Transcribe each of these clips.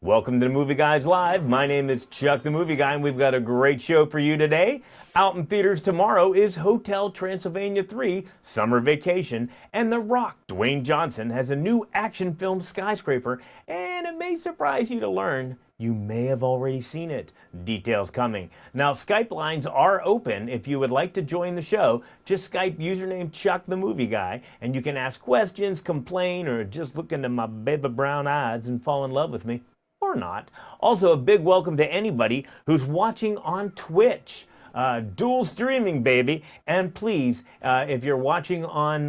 Welcome to the Movie Guys Live. My name is Chuck the Movie Guy, and we've got a great show for you today. Out in theaters tomorrow is Hotel Transylvania 3, Summer Vacation, and The Rock, Dwayne Johnson, has a new action film, Skyscraper, and it may surprise you to learn you may have already seen it. Details coming. Now, Skype lines are open if you would like to join the show. Just Skype username Chuck the Movie Guy, and you can ask questions, complain, or just look into my baby brown eyes and fall in love with me. Or not. Also, a big welcome to anybody who's watching on Twitch. Dual streaming, baby. And please, if you're watching on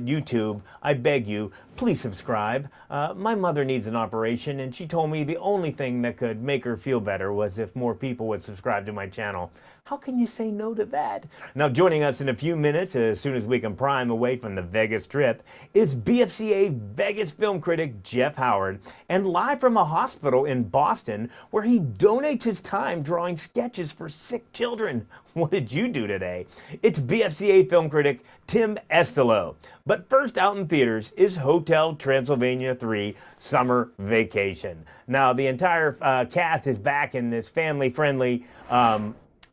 YouTube, I beg you, please subscribe. My mother needs an operation, and she told me the only thing that could make her feel better was if more people would subscribe to my channel. How can you say no to that? Now, joining us in a few minutes, as soon as we can prime away from the Vegas trip, is BFCA Vegas film critic Jeff Howard, and live from a hospital in Boston, where he donates his time drawing sketches for sick children. What did you do today? It's BFCA film critic Tim Estiloz. But first out in theaters is Hotel Transylvania 3 Summer Vacation. Now, the entire cast is back in this family-friendly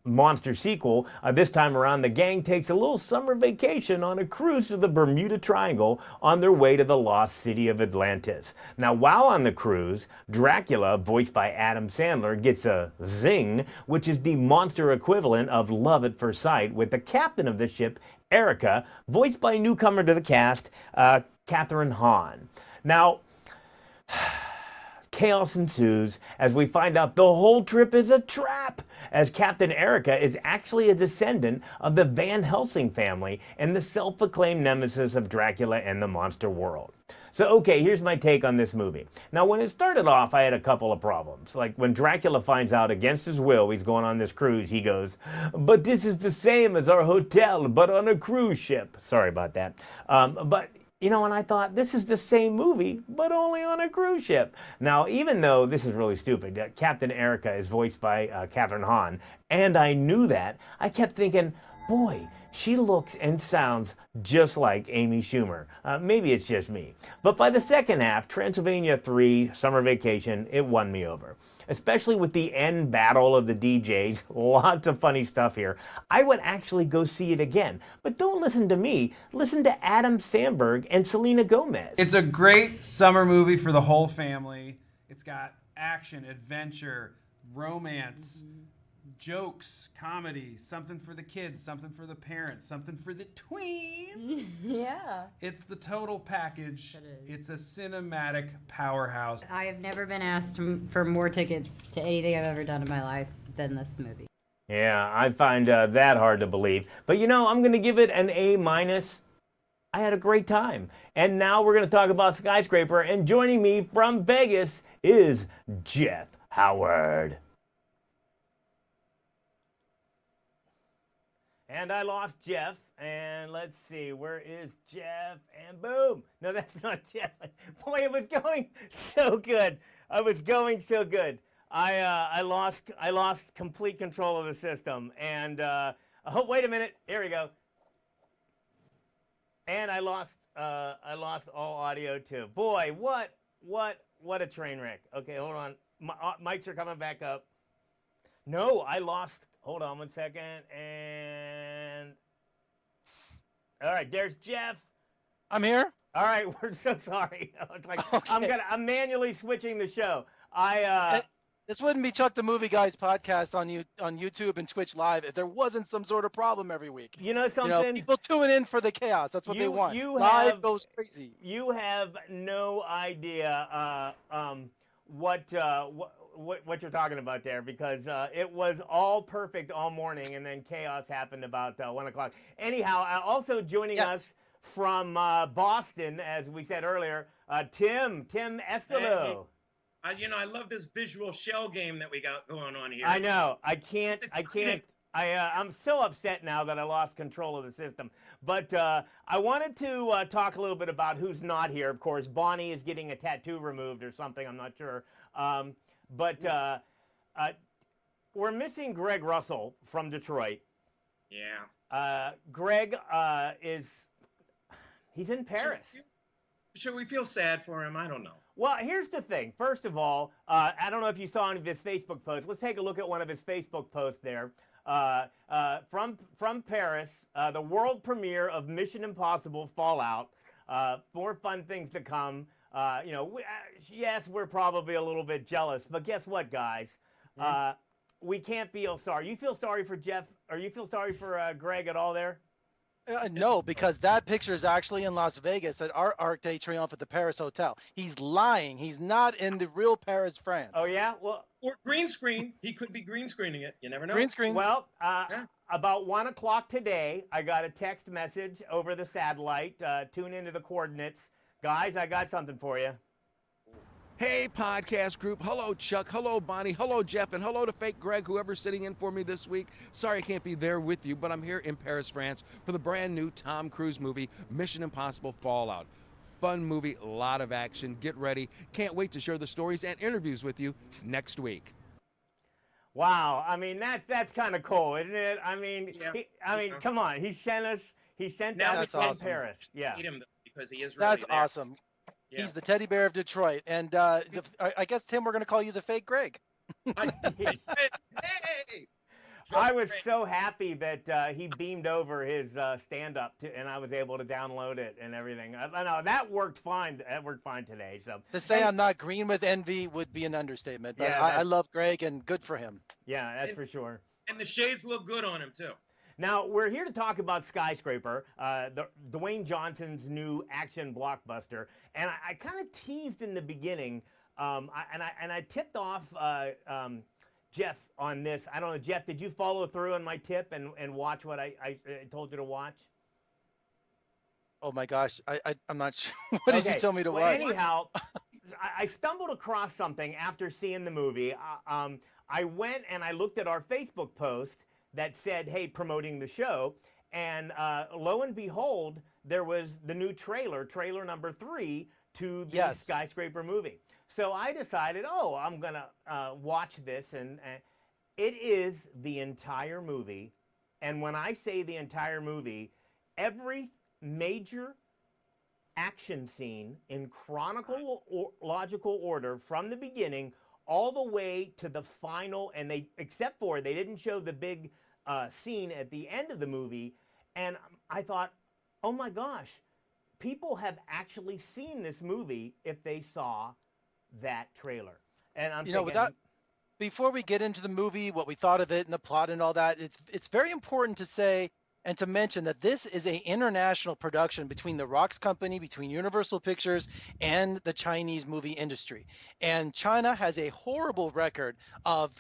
monster sequel. This time around, the gang takes a little summer vacation on a cruise to the Bermuda Triangle on their way to the lost city of Atlantis. Now, while on the cruise, Dracula, voiced by Adam Sandler, gets a zing, which is the monster equivalent of love at first sight, with the captain of the ship, Erica, voiced by newcomer to the cast, Catherine Hahn. Now, chaos ensues as we find out the whole trip is a trap, as Captain Erica is actually a descendant of the Van Helsing family and the self-proclaimed nemesis of Dracula and the monster world. So, okay, here's my take on this movie. Now, when it started off, I had a couple of problems. Like, when Dracula finds out against his will he's going on this cruise, he goes, "But this is the same as our hotel, but on a cruise ship." Sorry about that. But you know, and I thought, this is the same movie, but only on a cruise ship. Now, even though this is really stupid, Captain Erica is voiced by Catherine Hahn, and I knew that, I kept thinking, boy, she looks and sounds just like Amy Schumer. Maybe it's just me. But by the second half, Transylvania 3, Summer Vacation, it won me over. Especially with the end battle of the DJs. Lots of funny stuff here. I would actually go see it again. But don't listen to me. Listen to Adam Sandberg and Selena Gomez. It's a great summer movie for the whole family. It's got action, adventure, romance, jokes, comedy, something for the kids, something for the parents, something for the tweens. Yeah. It's the total package. It is. It's a cinematic powerhouse. I have never been asked for more tickets to anything I've ever done in my life than this movie. Yeah, I find that hard to believe. But you know, I'm going to give it an A-. I had a great time. And now we're going to talk about Skyscraper, and joining me from Vegas is Jeff Howard. And I lost Jeff, and let's see, where is Jeff? And boom! No, that's not Jeff. Boy, it was going so good. I was going so good. I lost complete control of the system, and oh, wait a minute. Here we go. And I lost all audio too. Boy, what a train wreck. Okay, hold on. Mics are coming back up. No, I lost. Hold on 1 second, and all right, there's Jeff. I'm here. All right, we're so sorry. It's like Okay. I'm manually switching the show. This wouldn't be Chuck the Movie Guy's podcast on YouTube and Twitch Live if there wasn't some sort of problem every week. You know something? People tune in for the chaos. That's what they want. Live goes crazy. You have no idea what you're talking about there, because it was all perfect all morning, and then chaos happened about 1 o'clock. Anyhow, also joining us from Boston, as we said earlier, Tim Estiloz. You know, I love this visual shell game that we got going on here. I know. I can't. I'm so upset now that I lost control of the system. But I wanted to talk a little bit about who's not here. Of course, Bonnie is getting a tattoo removed or something. I'm not sure. But we're missing Greg Russell from Detroit. Yeah. Greg he's in Paris. should we feel sad for him? I don't know. Well, here's the thing. First of all, I don't know if you saw any of his Facebook posts. Let's take a look at one of his Facebook posts there. From Paris, the world premiere of Mission Impossible Fallout. More fun things to come. Yes, we're probably a little bit jealous, but guess what, guys? We can't feel sorry. You feel sorry for Jeff, or you feel sorry for Greg at all there? No, because that picture is actually in Las Vegas at our Arc de Triomphe at the Paris Hotel. He's lying. He's not in the real Paris, France. Oh, yeah? Well, Or green screen. He could be green screening it. You never know. Green screen. Well, about 1 o'clock today, I got a text message over the satellite. Tune into the coordinates. Guys, I got something for you. Hey, podcast group. Hello, Chuck. Hello, Bonnie. Hello, Jeff. And hello to fake Greg, whoever's sitting in for me this week. Sorry I can't be there with you, but I'm here in Paris, France for the brand new Tom Cruise movie, Mission Impossible Fallout. Fun movie, a lot of action. Get ready. Can't wait to share the stories and interviews with you next week. Wow, I mean that's kind of cool, isn't it? I mean, Yeah. come on, he sent Now us that's from awesome. Paris. Yeah. Need him because he is really That's there. awesome. Yeah. He's the teddy bear of Detroit. And I guess, Tim, we're going to call you the fake Greg. Hey! I was so happy that he beamed over his stand-up, and I was able to download it and everything. I know that worked fine. That worked fine today. So To say I'm not green with envy would be an understatement. But Yeah, I love Greg, and good for him. yeah, that's for sure. And the shades look good on him too. Now, we're here to talk about Skyscraper, Dwayne Johnson's new action blockbuster. And I kind of teased in the beginning, and I tipped off Jeff on this. I don't know, Jeff, did you follow through on my tip and watch what I told you to watch? Oh, my gosh. I'm not sure. What did you Okay, tell me to well, watch? Anyhow, I stumbled across something after seeing the movie. I went and I looked at our Facebook post that said, hey, promoting the show. And lo and behold, there was the new trailer number 3 to the Yes. Skyscraper movie. So I decided, I'm going to watch this. And it is the entire movie. And when I say the entire movie, every major action scene in chronological order from the beginning all the way to the final, and they didn't show the big scene at the end of the movie, and I thought, oh my gosh, people have actually seen this movie if they saw that trailer. And I'm thinking, before we get into the movie, what we thought of it and the plot and all that, it's very important to say and to mention that this is an international production between the Rocks Company, between Universal Pictures, and the Chinese movie industry. And China has a horrible record of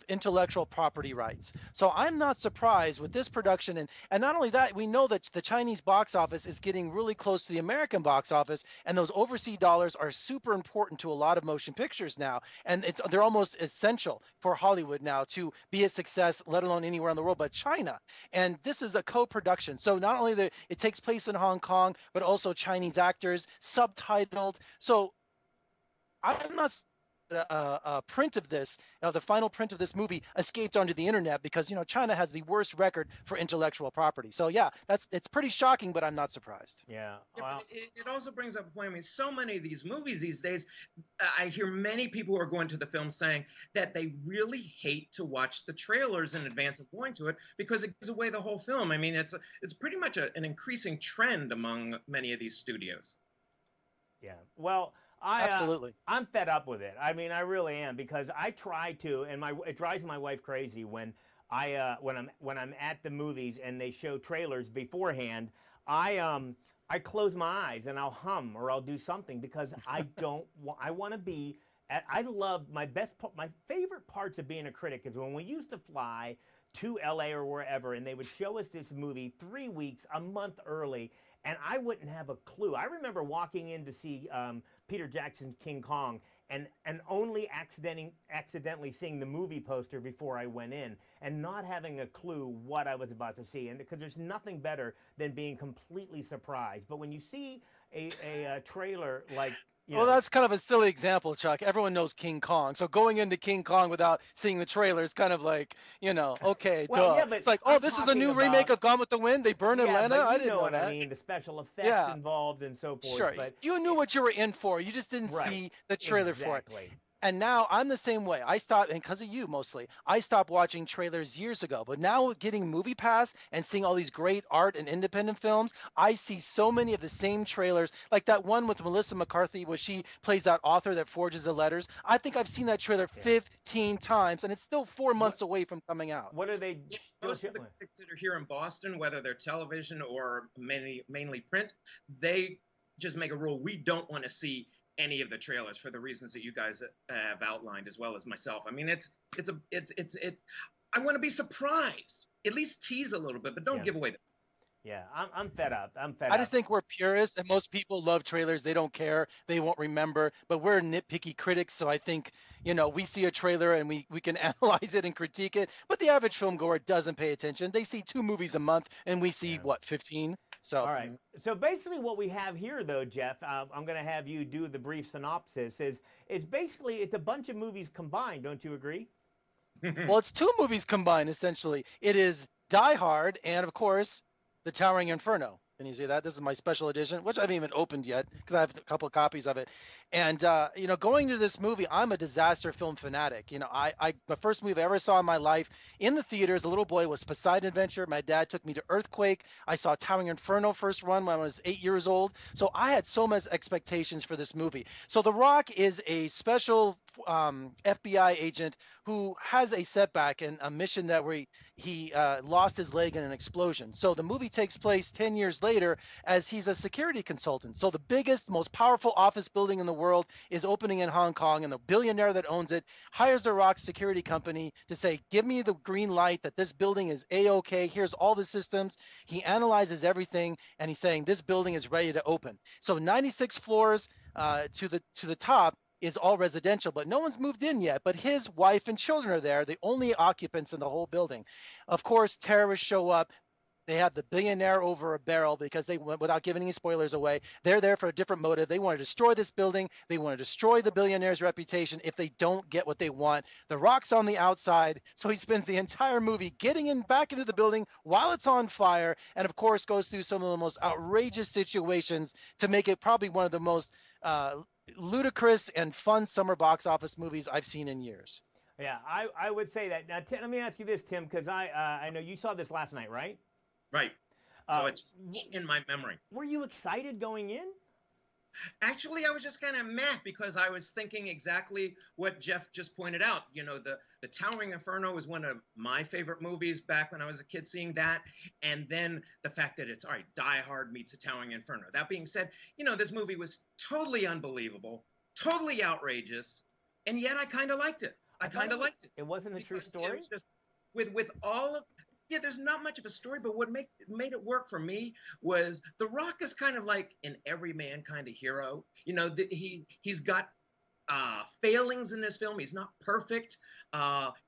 intellectual property rights. So I'm not surprised with this production. And not only that, we know that the Chinese box office is getting really close to the American box office, and those overseas dollars are super important to a lot of motion pictures now. And they're almost essential for Hollywood now to be a success, let alone anywhere in the world but China. And this is a co-production. So not only it takes place in Hong Kong, but also Chinese actors, subtitled. So I'm not a print of this, the final print of this movie escaped onto the internet because, China has the worst record for intellectual property. So yeah, it's pretty shocking, but I'm not surprised. yeah, Yeah, well, but it also brings up a point. I mean, so many of these movies these days, I hear many people who are going to the film saying that they really hate to watch the trailers in advance of going to it because it gives away the whole film. I mean, it's pretty much an increasing trend among many of these studios. yeah. Well, Absolutely. I'm fed up with it. I mean, I really am, because I try to, and it drives my wife crazy when when I'm at the movies and they show trailers beforehand. I close my eyes and I'll hum or I'll do something because I don't. I want to be. I love my favorite parts of being a critic is when we used to fly to LA or wherever, and they would show us this movie 3 weeks, a month early, and I wouldn't have a clue. I remember walking in to see Peter Jackson's King Kong and only accidentally seeing the movie poster before I went in and not having a clue what I was about to see. And because there's nothing better than being completely surprised. But when you see a trailer like Well, that's kind of a silly example, Chuck. Everyone knows King Kong. So going into King Kong without seeing the trailer is kind of like, okay, Well, duh. yeah, but It's like, I'm this is a new talking remake about- of Gone with the Wind. They burned Atlanta. But I you didn't know know what that. I mean. The special effects Yeah. involved and so forth. Sure. But You knew what you were in for. You just didn't Right. see the trailer for it. Exactly. And now I'm the same way. I stopped, and because of you mostly, I stopped watching trailers years ago. But now getting Movie Pass and seeing all these great art and independent films, I see so many of the same trailers, like that one with Melissa McCarthy where she plays that author that forges the letters. I think I've seen that trailer 15 times, and it's still 4 months away from coming out. What are they still Most of the showing? critics that are here in Boston, whether they're television or mainly print, they just make a rule: we don't want to see any of the trailers for the reasons that you guys have outlined, as well as myself. I mean, I want to be surprised, at least tease a little bit, but don't give away the. Yeah, I'm fed up. I just think we're purists, and most people love trailers. They don't care. They won't remember. But we're nitpicky critics, so I think, we see a trailer and we can analyze it and critique it. But the average film goer doesn't pay attention. They see 2 movies a month, and we see, 15? So. All right. So basically what we have here, though, Jeff, I'm going to have you do the brief synopsis, is basically it's a bunch of movies combined. Don't you agree? Well, it's 2 movies combined, essentially. It is Die Hard and, of course, The Towering Inferno. Can you see that? This is my special edition, which I haven't even opened yet because I have a couple of copies of it. And, going to this movie, I'm a disaster film fanatic. The first movie I ever saw in my life in the theater as a little boy was Poseidon Adventure. My dad took me to Earthquake. I saw Towering Inferno first run when I was 8 years old. So I had so much expectations for this movie. So The Rock is a special FBI agent who has a setback and a mission that where he lost his leg in an explosion. So the movie takes place 10 years later as he's a security consultant. So the biggest, most powerful office building in the world is opening in Hong Kong, and the billionaire that owns it hires the Rock security company to say, give me the green light that this building is A-OK. Here's all the systems. He analyzes everything, and he's saying this building is ready to open. So 96 floors to the top is all residential, but no one's moved in yet. But his wife and children are there, the only occupants in the whole building. Of course, terrorists show up. They have the billionaire over a barrel because they went, without giving any spoilers away, they're there for a different motive. They want to destroy this building. They want to destroy the billionaire's reputation if they don't get what they want. The Rock's on the outside, so he spends the entire movie getting back into the building while it's on fire, and of course goes through some of the most outrageous situations to make it probably one of the most ludicrous and fun summer box office movies I've seen in years. Yeah, I would say that. Now, Tim, let me ask you this, Tim, because I know you saw this last night, right? Right. So it's in my memory. Were you excited going in? Actually, I was just kind of meh because I was thinking exactly what Jeff just pointed out. The Towering Inferno was one of my favorite movies back when I was a kid seeing that. And then the fact that it's, all right, Die Hard meets a Towering Inferno. That being said, this movie was totally unbelievable, totally outrageous, and yet I kind of liked it. I kind of liked it. It wasn't a true story? It was just, with all of... Yeah, there's not much of a story, but what made it work for me was The Rock is kind of like an everyman kind of hero. He's got failings in this film. He's not perfect.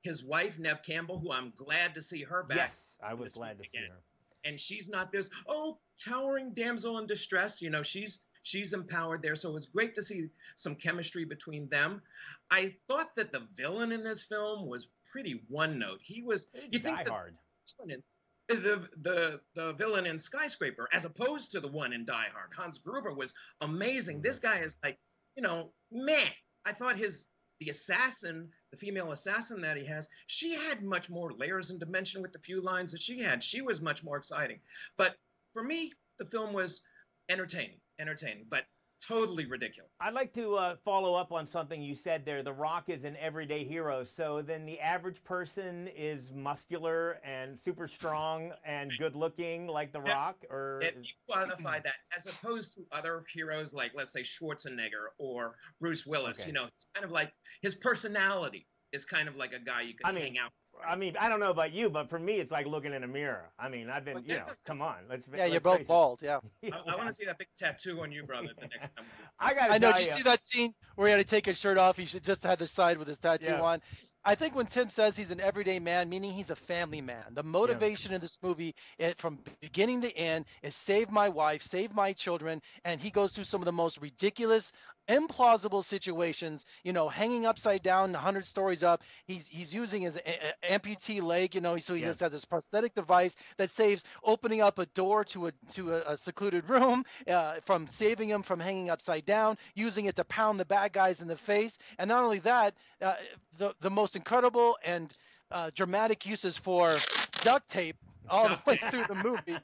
His wife, Nev Campbell, who I'm glad to see her back. Yes, I was glad to see her. And she's not this, towering damsel in distress. She's empowered there. So it was great to see some chemistry between them. I thought that the villain in this film was pretty one note. Die Hard. The villain in Skyscraper, as opposed to the one in Die Hard. Hans Gruber was amazing. This guy is like, meh. I thought the assassin, the female assassin that he has, she had much more layers and dimension with the few lines that she had. She was much more exciting. But for me, the film was entertaining, but totally ridiculous. I'd like to follow up on something you said there. The Rock is an everyday hero. So then the average person is muscular and super strong and good looking like The Rock? Or you qualify that as opposed to other heroes like, let's say, Schwarzenegger or Bruce Willis. Okay. It's kind of like his personality is kind of like a guy you could hang out with. I mean, I don't know about you, but for me, it's like looking in a mirror. I mean, I've been, come on. You're both bald, yeah. I want to see that big tattoo on you, brother, the next time. I know. Did you see that scene where he had to take his shirt off? He should just have the side with his tattoo on. I think when Tim says he's an everyday man, meaning he's a family man. The motivation in this movie, from beginning to end, is save my wife, save my children, and he goes through some of the most ridiculous, implausible situations, hanging upside down 100 stories up. He's using his amputee leg, so he just has this prosthetic device that saves opening up a door to a secluded room, from saving him from hanging upside down, using it to pound the bad guys in the face. And not only that, the most incredible and dramatic uses for duct tape all the way through the movie.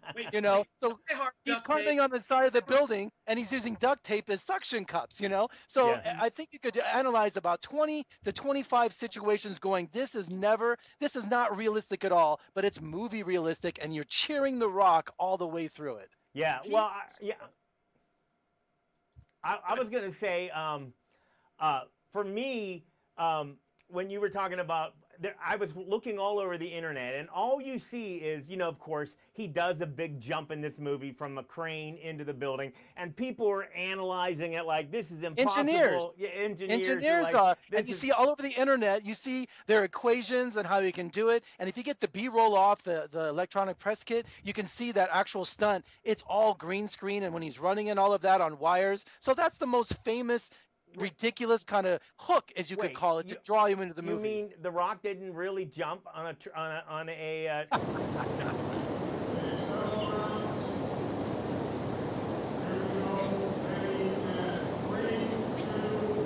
So he's climbing on the side of the building and he's using duct tape as suction cups. So I think you could analyze about 20 to 25 situations going, this is not realistic at all, but it's movie realistic, and you're cheering The Rock all the way through it. Yeah, well, I was going to say, for me, when you were talking about, I was looking all over the internet, and all you see is, of course, he does a big jump in this movie from a crane into the building, and people are analyzing it like, this is impossible. Engineers are, and you see all over the internet, you see their equations and how he can do it, and if you get the B-roll off the electronic press kit, you can see that actual stunt. It's all green screen, and when he's running and all of that on wires, so that's the most famous ridiculous kind of hook, as you could call it, to draw you into the movie. You mean The Rock didn't really jump on a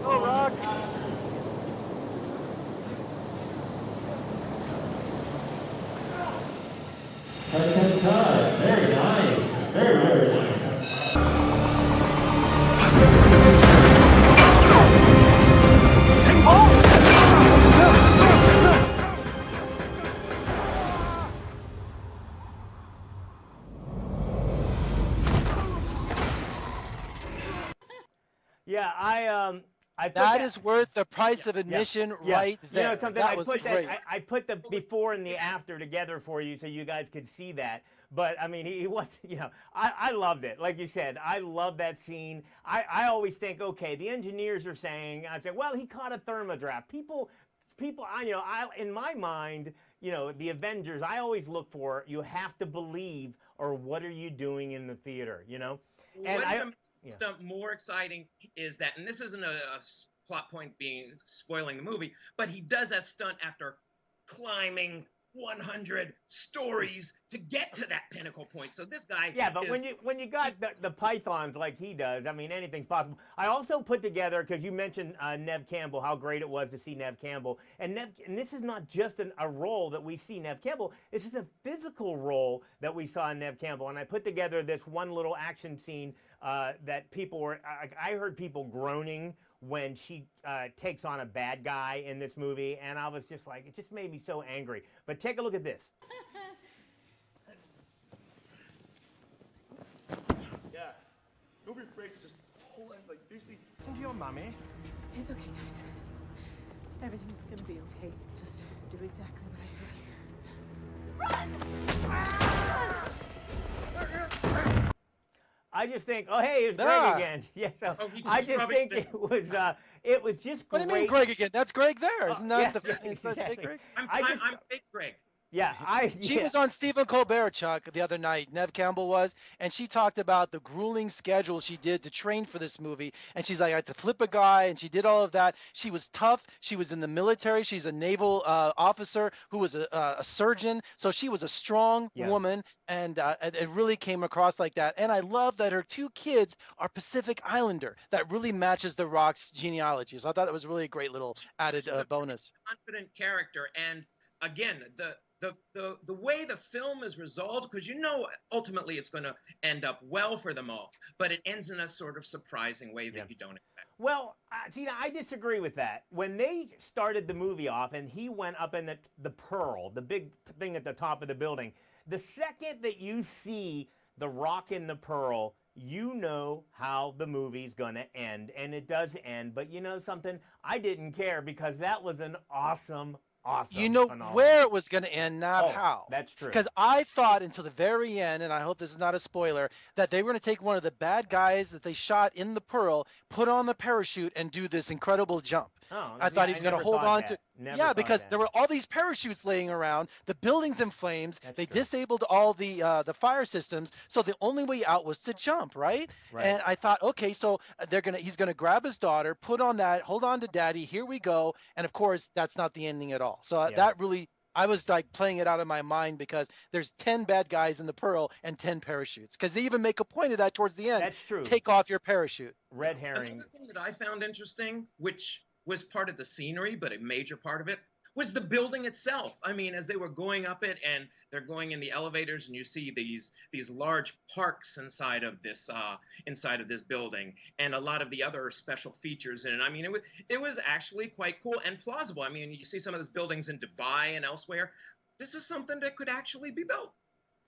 Oh, Rock! Very nice. Very nice. Yeah, I put that is worth the price of admission right there. You know something, that was great. I put the before and the after together for you so you guys could see that. But I mean, he was, I loved it. Like you said, I love that scene. I always think, okay, the engineers are saying, I'd say, well, he caught a thermodraft. People, in my mind, the Avengers, I always look for, you have to believe, or what are you doing in the theater, And what makes the more exciting is that, and this isn't a plot point being spoiling the movie, but he does that stunt after climbing 100 stories to get to that pinnacle point. So this guy, but when you got the pythons like he does, I mean, anything's possible. I also put together, because you mentioned Nev Campbell, how great it was to see Nev Campbell, and this is not just a role that we see Nev Campbell. It's just a physical role that we saw in Nev Campbell. And I put together this one little action scene that people were. I heard people groaning when she takes on a bad guy in this movie, and I was just like, it just made me so angry. But take a look at this. Yeah. Don't be afraid to just pull in, like, basically. Listen to your mommy. It's okay, guys. Everything's gonna be okay. Just do exactly what I say. I just think, oh, hey, it's Greg again. Yeah, so I just think it was just great. What do you mean, Greg again? That's Greg there. Isn't that exactly. Big Greg? I'm fake Greg. Yeah, She was on Stephen Colbert, Chuck, the other night. Nev Campbell was, and she talked about the grueling schedule she did to train for this movie. And she's like, I had to flip a guy, and she did all of that. She was tough. She was in the military. She's a naval officer who was a surgeon. So she was a strong woman, and it really came across like that. And I love that her 2 kids are Pacific Islander. That really matches The Rock's genealogy. So I thought it was really a great little added bonus. Confident character, and again, the way the film is resolved, because ultimately it's going to end up well for them all, but it ends in a sort of surprising way that you don't expect. Well, Tina, I disagree with that. When they started the movie off and he went up in the Pearl, the big thing at the top of the building, the second that you see The Rock in the Pearl, you know how the movie's going to end, and it does end. But you know something? I didn't care, because that was an awesome phenomenal. Where it was going to end, not how. That's true. Because I thought until the very end, and I hope this is not a spoiler, that they were going to take one of the bad guys that they shot in the Pearl, put on the parachute, and do this incredible jump. Oh, I see, thought he was going to never hold thought on that. to. Never Yeah, thought because that. there were all these parachutes laying around, the building's in flames. That's They true. disabled all the fire systems, so the only way out was to jump, right? Right. And I thought, okay, so he's gonna grab his daughter, put on that, hold on to daddy, here we go. And of course, that's not the ending at all. So Yeah. that really, I was like playing it out of my mind because there's 10 bad guys in the Pearl and 10 parachutes. Because they even make a point of that towards the end. That's true. Take off your parachute. Red herring. Another thing that I found interesting, which was part of the scenery, but a major part of it, was the building itself. I mean, as they were going up it and they're going in the elevators, and you see these large parks inside of this building, and a lot of the other special features in it. I mean, it was actually quite cool and plausible. I mean, you see some of those buildings in Dubai and elsewhere. This is something that could actually be built.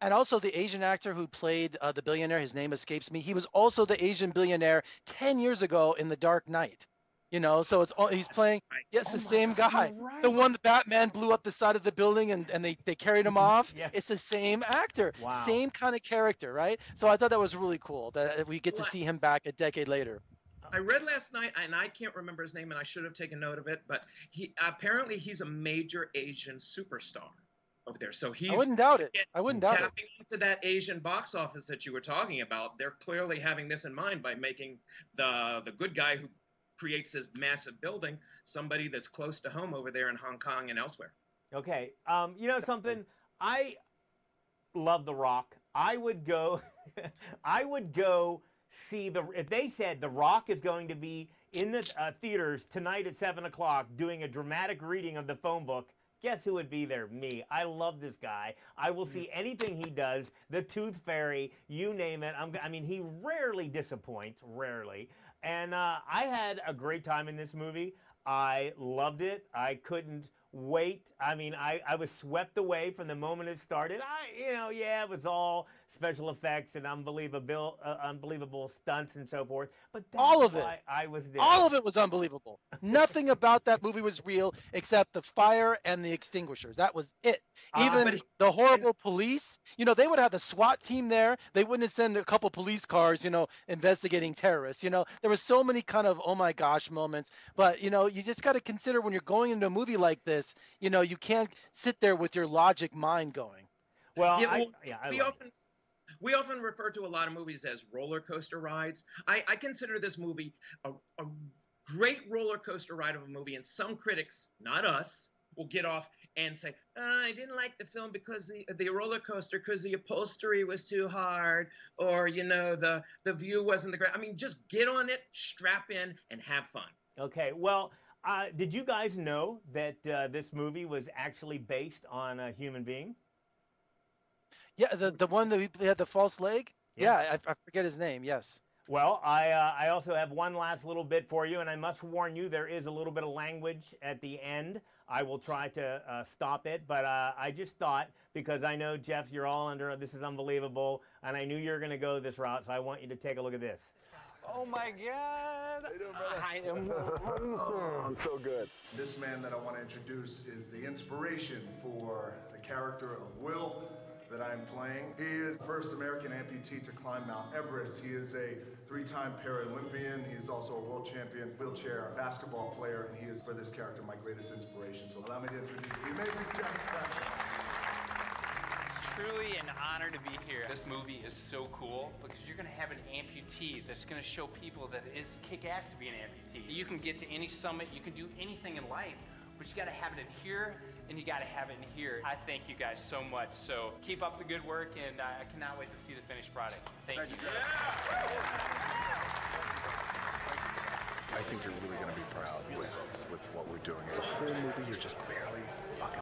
And also the Asian actor who played the billionaire, his name escapes me. He was also the Asian billionaire 10 years ago in The Dark Knight. You know, so he's playing. Yes, the same guy. right. The one that Batman blew up the side of the building and they carried him off. Yeah. It's the same actor. Wow. Same kind of character, right? So I thought that was really cool that we get to see him back a decade later. I read last night, and I can't remember his name, and I should have taken note of it, but he's a major Asian superstar over there. So I wouldn't doubt it. I wouldn't doubt it. tapping into that Asian box office that you were talking about. They're clearly having this in mind by making the good guy who creates this massive building somebody that's close to home over there in Hong Kong and elsewhere. Okay. You know something? I love The Rock. I would go see if they said The Rock is going to be in the theaters tonight at 7 o'clock doing a dramatic reading of the phone book. Guess who would be there? Me. I love this guy. I will see anything he does. The Tooth Fairy, you name it. I mean, he rarely disappoints, rarely. And I had a great time in this movie. I loved it. I couldn't wait. I mean, I was swept away from the moment it started. It was all special effects and unbelievable stunts and so forth. But that's All of it. why I was there. All of it was unbelievable. Nothing about that movie was real except the fire and the extinguishers. That was it. Even the horrible police, they would have the SWAT team there. They wouldn't send a couple police cars, investigating terrorists. There were so many kind of, oh my gosh moments. But, you just got to consider when you're going into a movie like this, you can't sit there with your logic mind going. Well, we often refer to a lot of movies as roller coaster rides. I consider this movie a great roller coaster ride of a movie, and some critics, not us, will get off and say, I didn't like the film because the roller coaster, because the upholstery was too hard, or the view wasn't the great. I mean, just get on it, strap in, and have fun. Okay, well, did you guys know that this movie was actually based on a human being? Yeah, the one that had the false leg? Yeah, I forget his name, yes. Well, I also have one last little bit for you, and I must warn you, there is a little bit of language at the end. I will try to stop it, but I just thought, because I know, Jeff, you're all under, this is unbelievable, and I knew you were going to go this route, so I want you to take a look at this. Oh my God! I am. I'm so good. This man that I want to introduce is the inspiration for the character of Will that I'm playing. He is the first American amputee to climb Mount Everest. He is a 3-time Paralympian. He is also a world champion wheelchair basketball player, and he is, for this character, my greatest inspiration. So allow me to introduce the amazing Jeff. It's truly an honor to be here. This movie is so cool because you're going to have an amputee that's going to show people that it is kick-ass to be an amputee. You can get to any summit, you can do anything in life, but you got to have it in here, and you got to have it in here. I thank you guys so much. So keep up the good work, and I cannot wait to see the finished product. Thank you. I think you're really going to be proud with what we're doing. The whole movie, you're just barely fucking.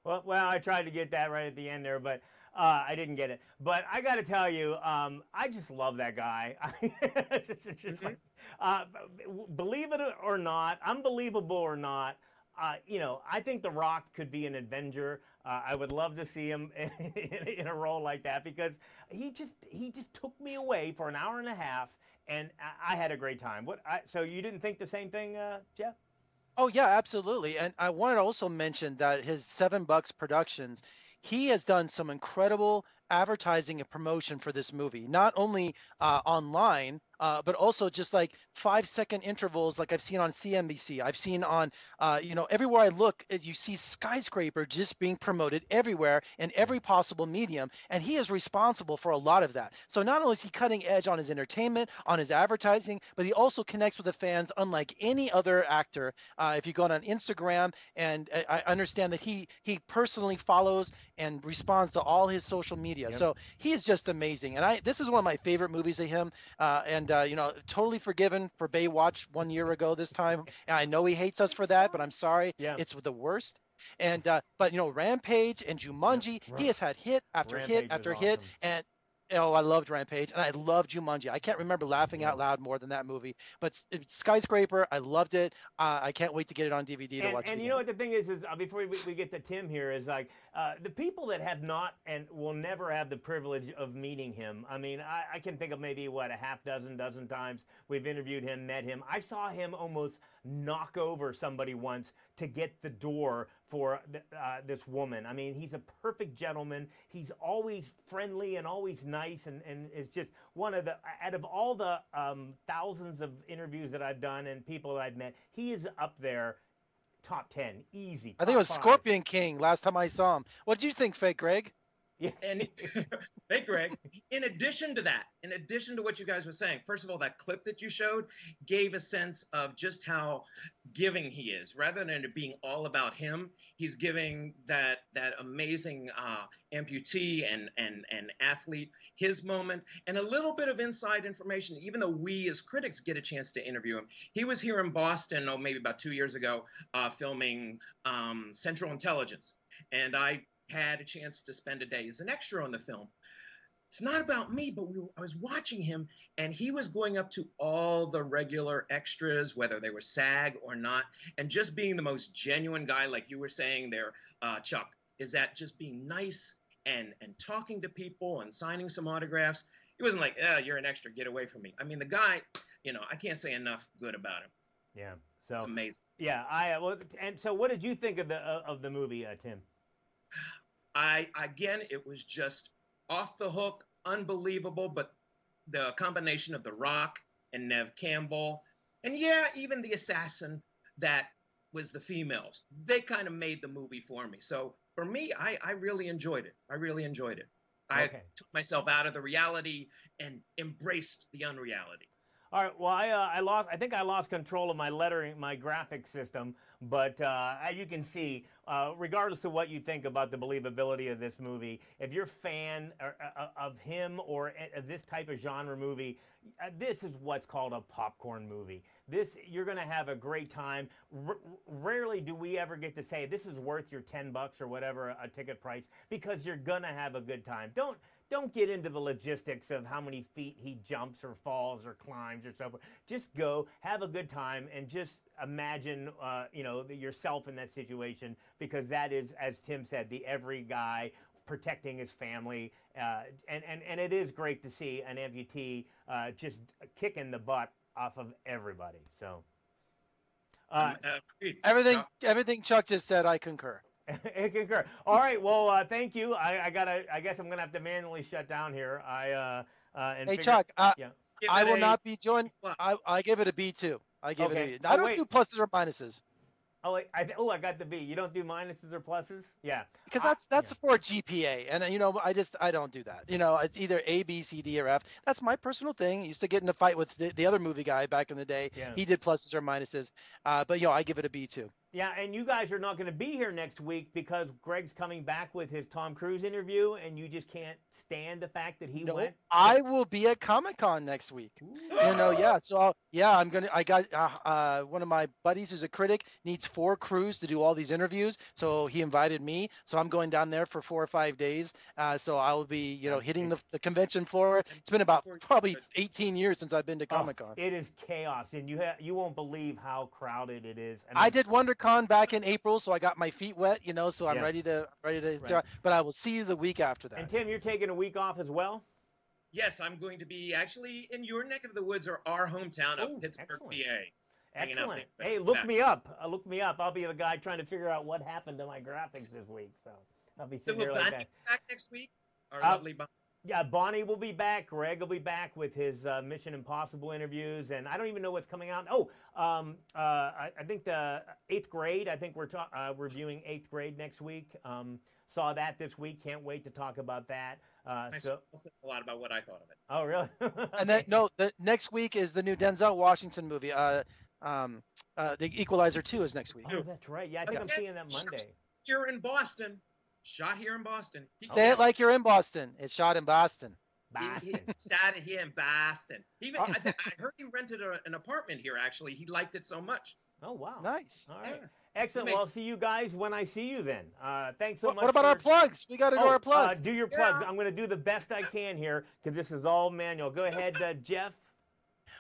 Well, I tried to get that right at the end there, but I didn't get it. But I got to tell you, I just love that guy. It's just like, believe it or not, unbelievable or not, I think The Rock could be an Avenger. I would love to see him in a role like that because he just took me away for an hour and a half, and I had a great time. So you didn't think the same thing, Jeff? Oh yeah, absolutely. And I wanted to also mention that his $7 Productions, he has done some incredible advertising and promotion for this movie, not only online but also just like 5-second intervals, like I've seen on CNBC. I've seen on, everywhere I look, you see Skyscraper just being promoted everywhere in every possible medium, and he is responsible for a lot of that. So not only is he cutting edge on his entertainment, on his advertising, but he also connects with the fans unlike any other actor. If you go on Instagram, and I understand that he personally follows and responds to all his social media. Yep. So he is just amazing. And this is one of my favorite movies of him. Totally forgiven for Baywatch 1 year ago this time. And I know he hates us for that, but I'm sorry. Yeah. It's the worst. And but Rampage and Jumanji, he has had hit after Rampage hit after was hit. awesome. And I loved Rampage, and I loved Jumanji. I can't remember laughing out loud more than that movie. But Skyscraper, I loved it. I can't wait to get it on DVD to watch it. And you know what the thing is before we get to Tim here, is like the people that have not and will never have the privilege of meeting him. I mean, I can think of maybe, a half dozen times we've interviewed him, met him. I saw him almost knock over somebody once to get the door for this woman. I mean, he's a perfect gentleman. He's always friendly and always nice, and is just one of the, out of all the thousands of interviews that I've done and people that I've met, he is up there, top 10, easy. I think it was top 5. Scorpion King last time I saw him. What did you think, Fake Greg? Yeah. And hey, Greg, in addition to that, in addition to what you guys were saying, first of all, that clip that you showed gave a sense of just how giving he is. Rather than it being all about him, he's giving that amazing amputee and athlete his moment, and a little bit of inside information, even though we as critics get a chance to interview him. He was here in Boston, maybe about 2 years ago, filming Central Intelligence, and I had a chance to spend a day as an extra on the film. It's not about me, but I was watching him, and he was going up to all the regular extras, whether they were SAG or not, and just being the most genuine guy, like you were saying there, Chuck, is that just being nice and talking to people and signing some autographs. He wasn't like, you're an extra, get away from me. I mean, the guy, I can't say enough good about him. Yeah, so it's amazing. Yeah, and so what did you think of the movie, Tim? Again, it was just off the hook, unbelievable, but the combination of The Rock and Neve Campbell, and even the assassin that was the females, they kind of made the movie for me. So for me, I really enjoyed it. I really enjoyed it. I took myself out of the reality and embraced the unreality. All right. Well, I think I lost control of my lettering, my graphic system. But as you can see, regardless of what you think about the believability of this movie, if you're a fan of him or of this type of genre movie, this is what's called a popcorn movie. You're going to have a great time. Rarely do we ever get to say this is worth your $10 or whatever a ticket price, because you're going to have a good time. Don't get into the logistics of how many feet he jumps or falls or climbs or so forth. Just go, have a good time, and just imagine, yourself in that situation, because that is, as Tim said, the every guy protecting his family, and it is great to see an amputee just kicking the butt off of everybody. So everything Chuck just said, I concur. I concur. All right. Well, thank you. I guess I'm gonna have to manually shut down here. Chuck, I will not be joined. I give it a B too. I give it a B. I don't do pluses or minuses. Oh, I got the B. You don't do minuses or pluses? Yeah. Because that's for GPA, and I don't do that. It's either A, B, C, D, or F. That's my personal thing. I used to get in a fight with the other movie guy back in the day. Yeah. He did pluses or minuses, but I give it a B too. Yeah, and you guys are not going to be here next week because Greg's coming back with his Tom Cruise interview, and you just can't stand the fact that he went. I will be at Comic-Con next week. So I got one of my buddies who's a critic needs 4 crews to do all these interviews, so he invited me. So I'm going down there for 4 or 5 days. So I will be, hitting the convention floor. It's been about probably 18 years since I've been to Comic-Con. It is chaos, and you won't believe how crowded it is. I did WonderCon back in April, so I got my feet wet, so I'm ready to. Right. But I will see you the week after that. And Tim, you're taking a week off as well? Yes, I'm going to be actually in your neck of the woods, or our hometown of Pittsburgh, excellent. PA. Excellent. Hey, look me up. Look me up. I'll be the guy trying to figure out what happened to my graphics this week. So I'll be sitting there like that. Back next week? Our lovely Bonnie. Yeah, Bonnie will be back. Greg will be back with his Mission Impossible interviews, and I don't even know what's coming out. Oh, I think the 8th grade. I think we're reviewing 8th grade next week. Saw that this week. Can't wait to talk about that. I said a lot about what I thought of it. Oh, really? And then the next week is the new Denzel Washington movie. The Equalizer 2 is next week. Oh, that's right. Yeah, I think I'm seeing that Monday. Here in Boston. Shot here in Boston. Say it like you're in Boston. It's shot in Boston. He shot it here in Boston. I heard he rented an apartment here, actually. He liked it so much. Oh, wow. Nice. All right. Excellent. Well, I'll see you guys when I see you then. Thanks so much. What about our plugs? We got to do our plugs. Do your plugs. I'm going to do the best I can here because this is all manual. Go ahead, Jeff.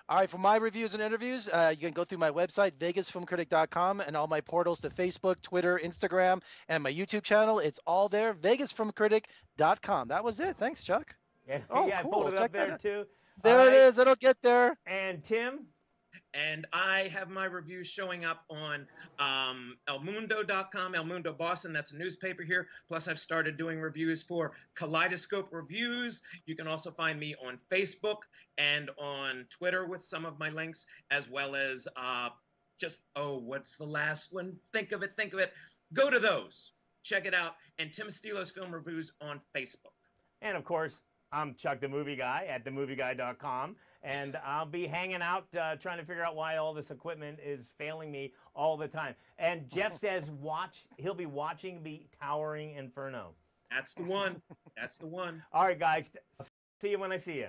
All right, for my reviews and interviews, you can go through my website, vegasfilmcritic.com, and all my portals to Facebook, Twitter, Instagram, and my YouTube channel. It's all there, vegasfilmcritic.com. That was it. Thanks, Chuck. Yeah, oh, yeah, cool. I pulled it up there, too. There it is. It'll get there. And Tim? And I have my reviews showing up on elmundo.com, El Mundo Boston. That's a newspaper here. Plus, I've started doing reviews for Kaleidoscope Reviews. You can also find me on Facebook and on Twitter with some of my links, as well as what's the last one? Think of it. Go to those. Check it out. And Tim Estiloz Film Reviews on Facebook. And, of course, I'm Chuck the Movie Guy at themovieguy.com, and I'll be hanging out trying to figure out why all this equipment is failing me all the time. And Jeff says he'll be watching the Towering Inferno. That's the one. That's the one. All right, guys. See you when I see you.